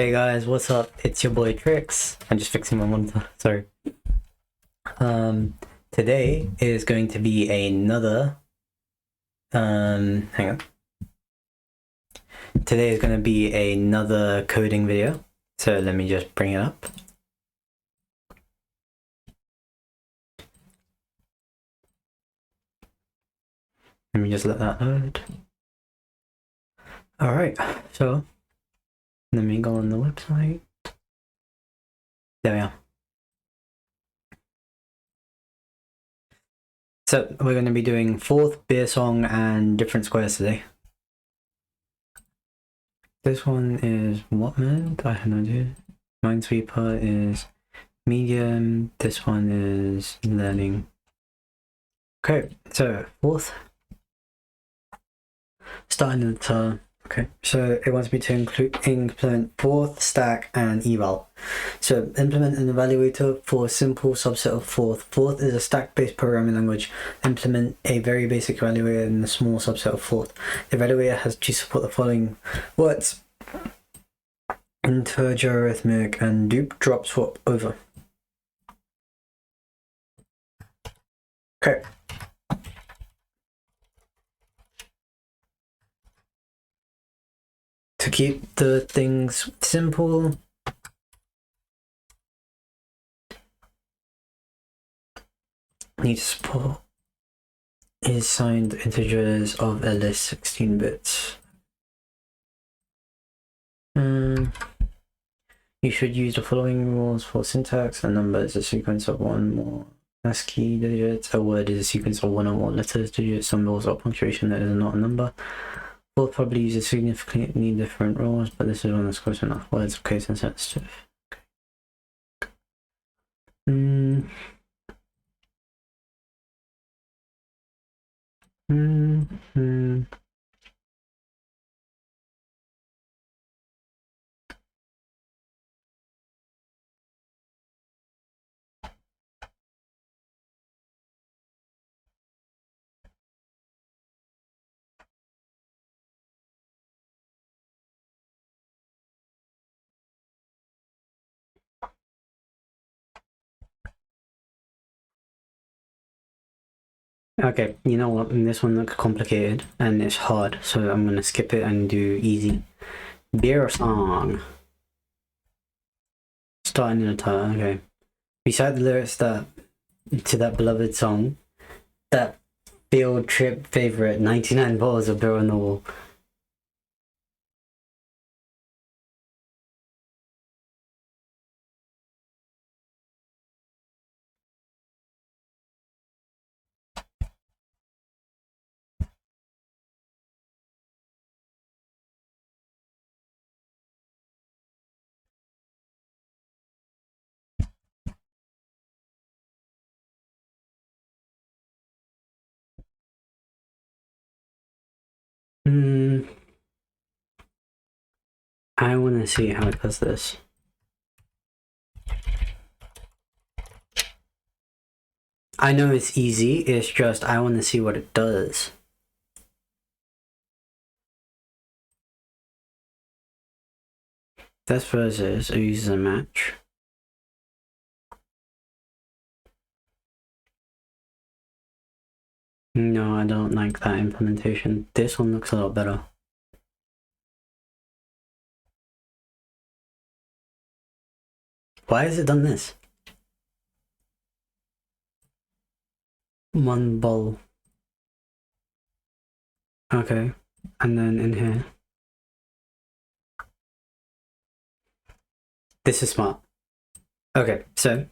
Hey guys, what's up? It's your boy Trix. I'm just fixing my monitor, sorry. Today is going to be another hang on. Today is going to be another coding video. So let me just bring it up. Let me just let that load. Alright, so let me go on the website. There we are. So we're going to be doing fourth, beer song, and different squares today. This one is what mode? I have no idea. Minesweeper is medium. This one is learning. Okay, so fourth. Starting at the top. Okay, so it wants me to implement fourth, stack, and eval. So implement an evaluator for a simple subset of fourth. Fourth is a stack-based programming language. Implement a very basic evaluator in a small subset of fourth. The evaluator has to support the following words: integer, arithmetic, and dupe, drop, swap, over. Okay. To keep the things simple, need to support is signed integers of at least 16 bits. You should use the following rules for syntax. A number is a sequence of one more ASCII digits. A word is a sequence of one or more letters, digits, symbols, or punctuation that is not a number. Both probably use significantly different rules, but this is one that's close enough. Words of case and sensitive. Okay, you know what? This one looks complicated and it's hard, so I'm gonna skip it and do easy. Beer song. Starting in the title, okay. Beside the lyrics to that beloved song, that field trip favorite, 99 bottles of beer on the wall. I want to see how it does this. I know it's easy, it's just I want to see what it does. This versus uses a match. No, I don't like that implementation. This one looks a lot better. Why has it done this? One bowl. Okay, and then in here. This is smart. Okay, so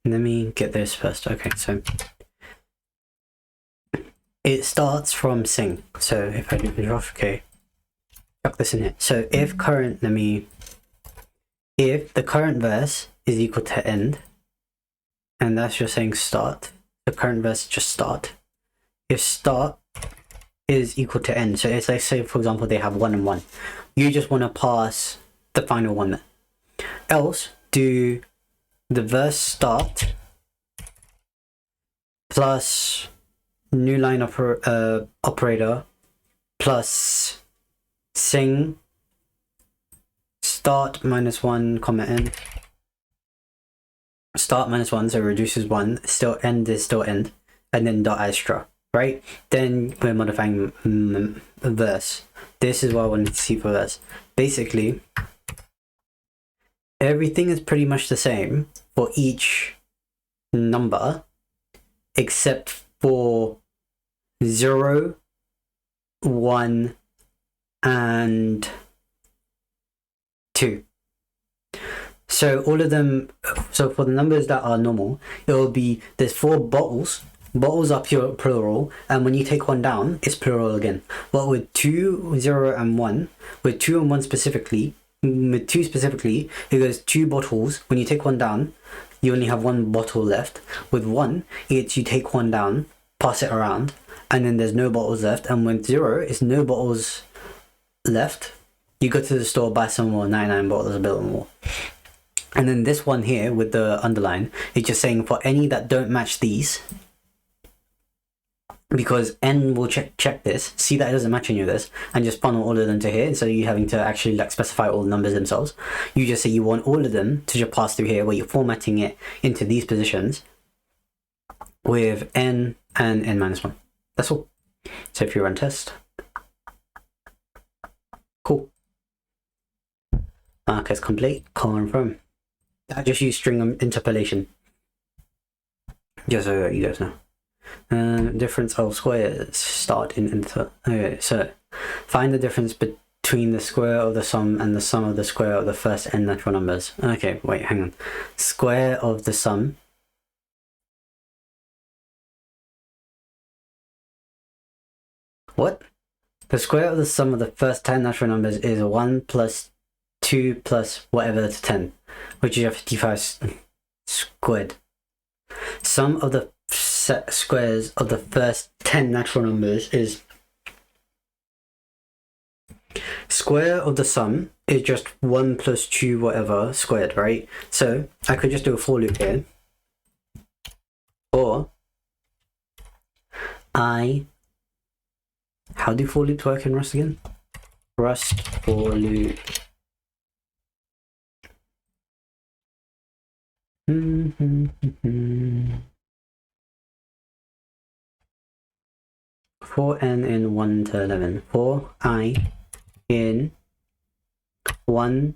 let me get this first. Okay, so it starts from sing. So if I do the draft, okay, chuck this in here. So if the current verse is equal to end, and that's just saying start, the current verse is just start. If start is equal to end, so it's like, say for example they have 1 and 1, you just want to pass the final one there. Else do the verse start plus new line operator plus sing start minus 1 comma end. Start minus 1, so reduces 1, still end is still end, and then dot extra, right? Then we're modifying verse. This is what I wanted to see for verse. Basically, everything is pretty much the same for each number, except for 0, 1, and 2. So all of them, so for the numbers that are normal, it will be, there's 4 bottles. Bottles are pure plural, and when you take one down, it's plural again. But with 2, 0, and 1, with 2 and 1 specifically, with 2 specifically, it goes 2 bottles. When you take one down, you only have 1 bottle left. With 1, it's you take one down, pass it around, and then there's no bottles left. And with 0, it's no bottles left. You go to the store, buy some more, 99 bottles, a bit more. And then this one here with the underline, it's just saying for any that don't match these, because n will check this, see that it doesn't match any of this, and just funnel all of them to here instead of you having to actually like specify all the numbers themselves. You just say you want all of them to just pass through here, where you're formatting it into these positions with n and n minus 1. That's all. So if you run test, cool. Markers complete, confirm. I just use string interpolation, just so you guys know. Difference of squares, start in inter. Okay, so find the difference between the square of the sum and the sum of the square of the first n natural numbers. Okay, wait, hang on. Square of the sum. What? The square of the sum of the first 10 natural numbers is 1 plus 2 plus whatever to 10, which is 55 squared. Sum of the set squares of the first 10 natural numbers is, square of the sum is just 1 plus 2 whatever squared, right? So I could just do a for loop here, or how do for loops work in Rust again? Rust for loop. For n in 1 to 11. For I in 1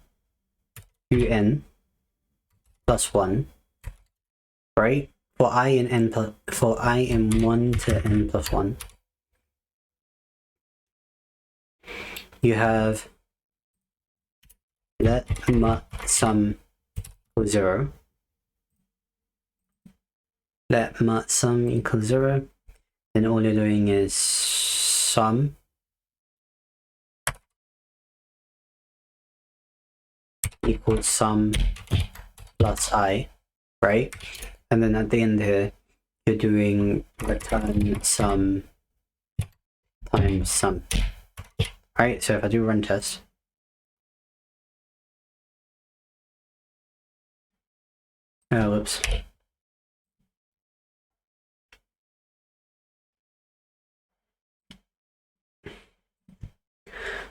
to n plus 1, right? For I in n plus, for I in 1 to n plus 1, you have let sum equals 0. Let sum equals 0. Then all you're doing is sum equals sum plus I, right? And then at the end here, you're doing return sum times sum, right? So if I do run test, whoops.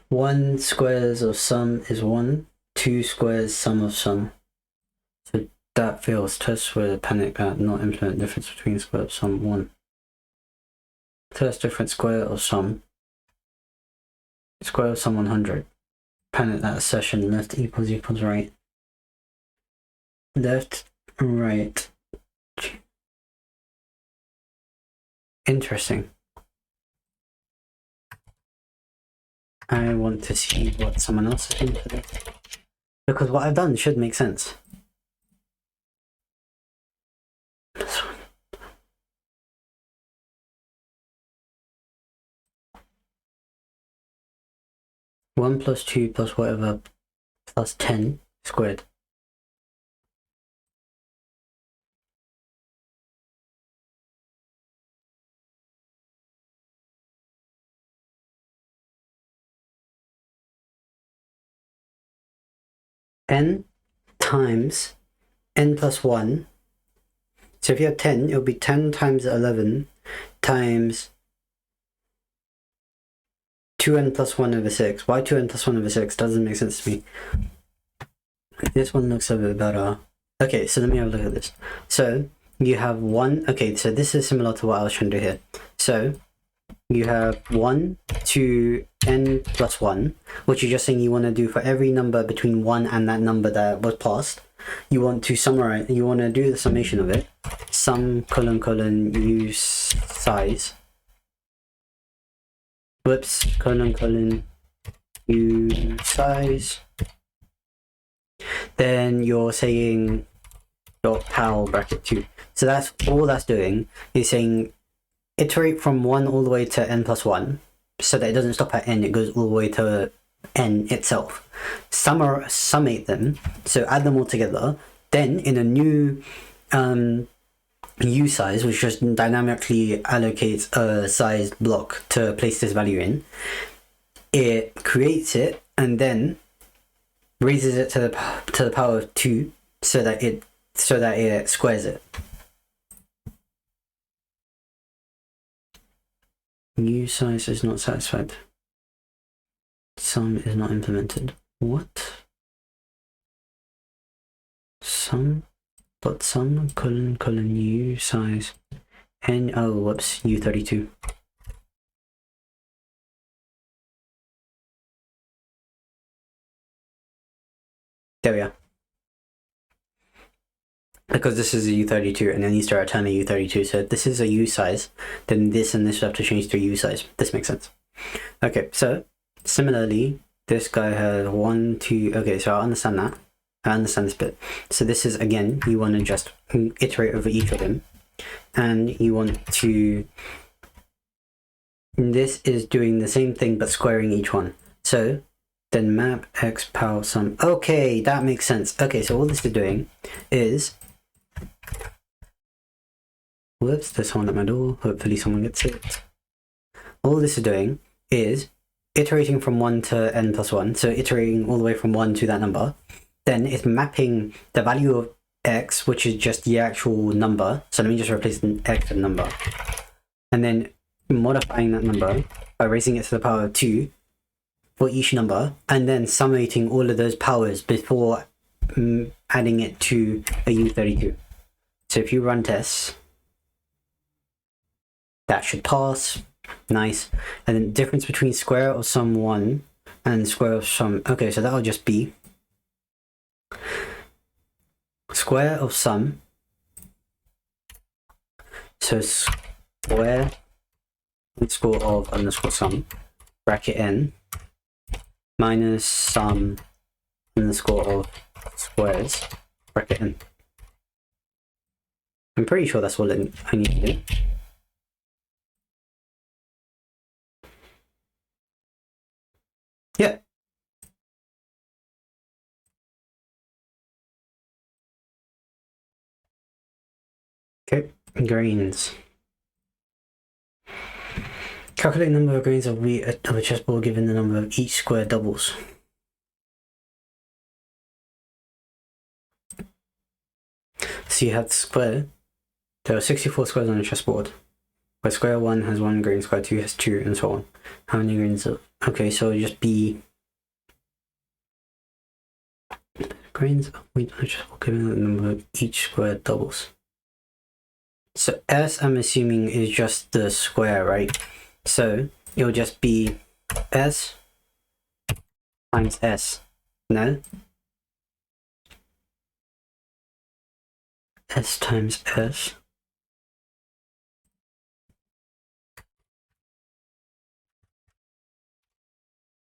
One squares of sum is 1, 2 squares sum of sum. So that fails. Test where panic at not implement difference between square of sum 1. Test different square of sum. Square of sum 100. Panic that assertion left equals right. Left, right. Interesting. I want to see what someone else has done for this, because what I've done should make sense. This one. One plus 2 plus whatever plus 10 squared. N times n plus 1. So if you have 10, it'll be 10 times 11 times 2n plus 1 over 6. Why 2n plus 1 over 6? Doesn't make sense to me. This one looks a bit better. Okay, so let me have a look at this. So you have one. Okay, so this is similar to what I was trying to do here. So you have 1 to n plus 1, which you're just saying you want to do for every number between 1 and that number that was passed. You want to summarize, you want to do the summation of it. Sum colon colon u size. Whoops, colon colon u size. Then you're saying dot pal bracket 2. So that's all that's doing is saying iterate from 1 all the way to n plus 1 so that it doesn't stop at n, it goes all the way to n itself. Summate them, so add them all together. Then in a new u size, which just dynamically allocates a sized block to place this value in, it creates it and then raises it to the power of 2 so that it squares it. U size is not satisfied. Sum is not implemented. What? Sum colon colon u size n, oh whoops, u32. There we are. Because this is a u32 and it needs to return a u32, so if this is a u size, then this and this will have to change to u size. This makes sense. Okay, so similarly, this guy has 1, 2, okay, so I understand that. I understand this bit. So this is, again, you want to just iterate over each of them. And you want to... This is doing the same thing, but squaring each one. So then map x power sum. Okay, that makes sense. Okay, so all this is doing is... Whoops, there's someone at my door. Hopefully someone gets it. All this is doing is iterating from 1 to n plus 1. So iterating all the way from 1 to that number. Then it's mapping the value of x, which is just the actual number. So let me just replace the x with number. And then modifying that number by raising it to the power of 2 for each number. And then summating all of those powers before adding it to a u32. So if you run tests, that should pass. Nice. And then difference between square of sum 1 and square of sum... Okay, so that'll just be square of sum. So square underscore of underscore sum bracket n minus sum underscore of squares bracket n. I'm pretty sure that's all I need to do. Yeah. Okay, grains. Calculate the number of grains of wheat of a chessboard given the number of each square doubles. So you have the square. There are 64 squares on a chessboard, where square 1 has 1 grain, square 2 has 2, and so on. How many grains of... Okay, so it'll just be... grains of wheat on a chessboard given the number of each square doubles. So S, I'm assuming, is just the square, right? So it'll just be S times S. No? S times S.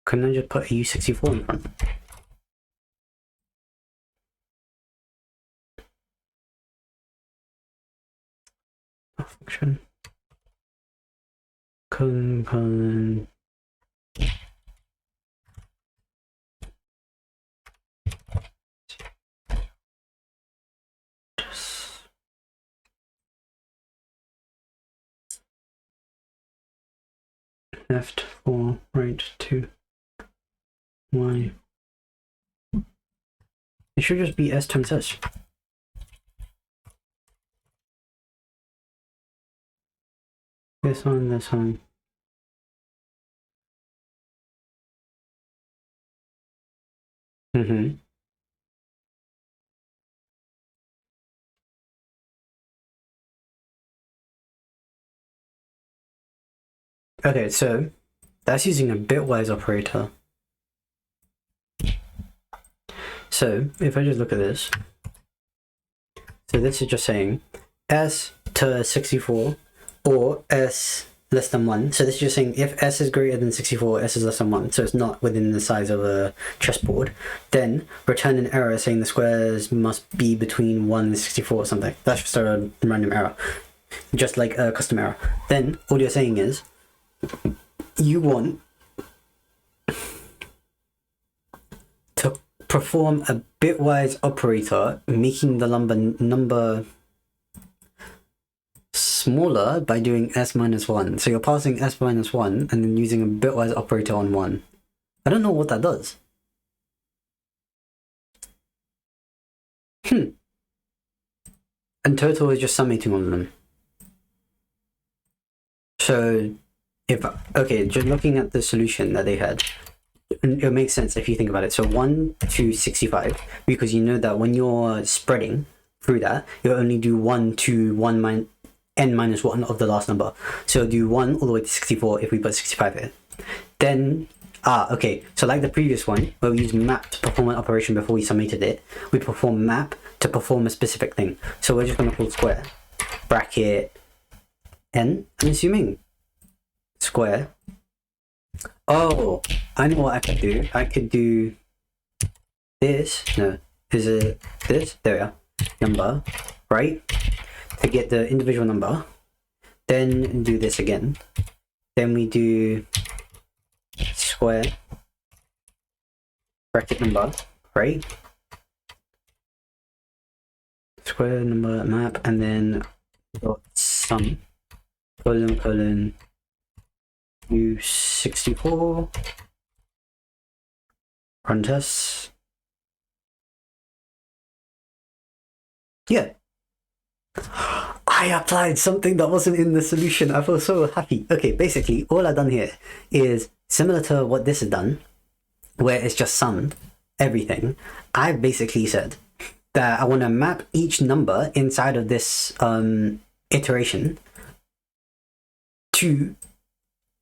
Couldn't I just put a U64 in front? Function. Colon. Left 4, right 2, Y. It should just be S times S. This one, this one. Okay, so that's using a bitwise operator. So if I just look at this, so this is just saying s to 64 or s less than 1. So this is just saying if s is greater than 64, s is less than 1, so it's not within the size of a chessboard, then return an error saying the squares must be between 1 and 64 or something. That's just a random error, just like a custom error. Then all you're saying is you want to perform a bitwise operator, making the number smaller by doing s minus 1. So you're passing s minus 1 and then using a bitwise operator on 1. I don't know what that does. And total is just summating all of them. So if, okay, just looking at the solution that they had, it makes sense if you think about it. So 1 to 65, because you know that when you're spreading through that, you'll only do 1 to n minus 1 of the last number. So do 1 all the way to 64 if we put 65 here. Then, okay, so like the previous one, where we used map to perform an operation before we summated it, we perform map to perform a specific thing. So we're just going to call square, bracket, n, I'm assuming, square. Oh, I know what I could do. I could do this. No, is it this? There we are. Number, right? To get the individual number. Then do this again. Then we do square, bracket number, right? Square number map, and then dot sum, colon, U64, run tests. Yeah. I applied something that wasn't in the solution. I feel so happy. Okay, basically, all I've done here is similar to what this has done, where it's just summed everything. I basically said that I want to map each number inside of this iteration to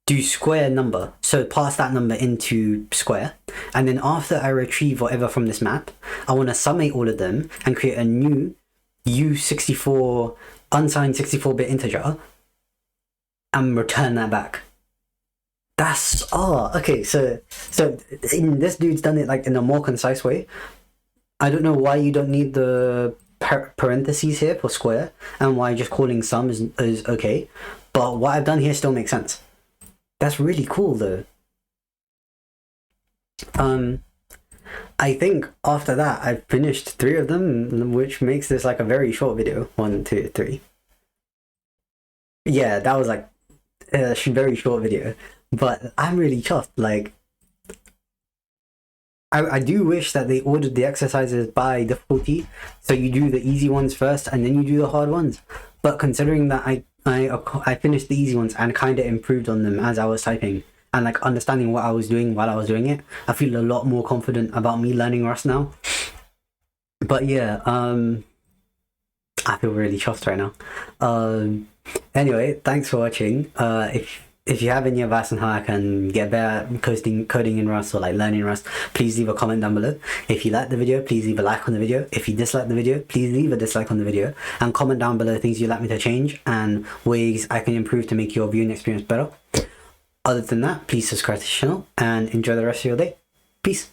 do square number. So pass that number into square. And then after I retrieve whatever from this map, I want to summate all of them and create a new U64 unsigned 64-bit integer and return that back. That's okay. So this dude's done it like in a more concise way. I don't know why you don't need the parentheses here for square and why just calling sum is okay, but what I've done here still makes sense. That's really cool though. I think after that I've finished 3 of them, which makes this like a very short video. 1, 2, 3. Yeah, that was like a very short video, but I'm really chuffed. Like, I do wish that they ordered the exercises by difficulty, so you do the easy ones first and then you do the hard ones. But considering that I finished the easy ones and kind of improved on them as I was typing and like understanding what I was doing while I was doing it, I feel a lot more confident about me learning Rust now. But yeah, I feel really chuffed right now. Anyway, thanks for watching. If you have any advice on how I can get better coding in Rust or like learning Rust, please leave a comment down below. If you like the video, please leave a like on the video. If you dislike the video, please leave a dislike on the video and comment down below things you'd like me to change and ways I can improve to make your viewing experience better. Other than that, please subscribe to the channel and enjoy the rest of your day. Peace.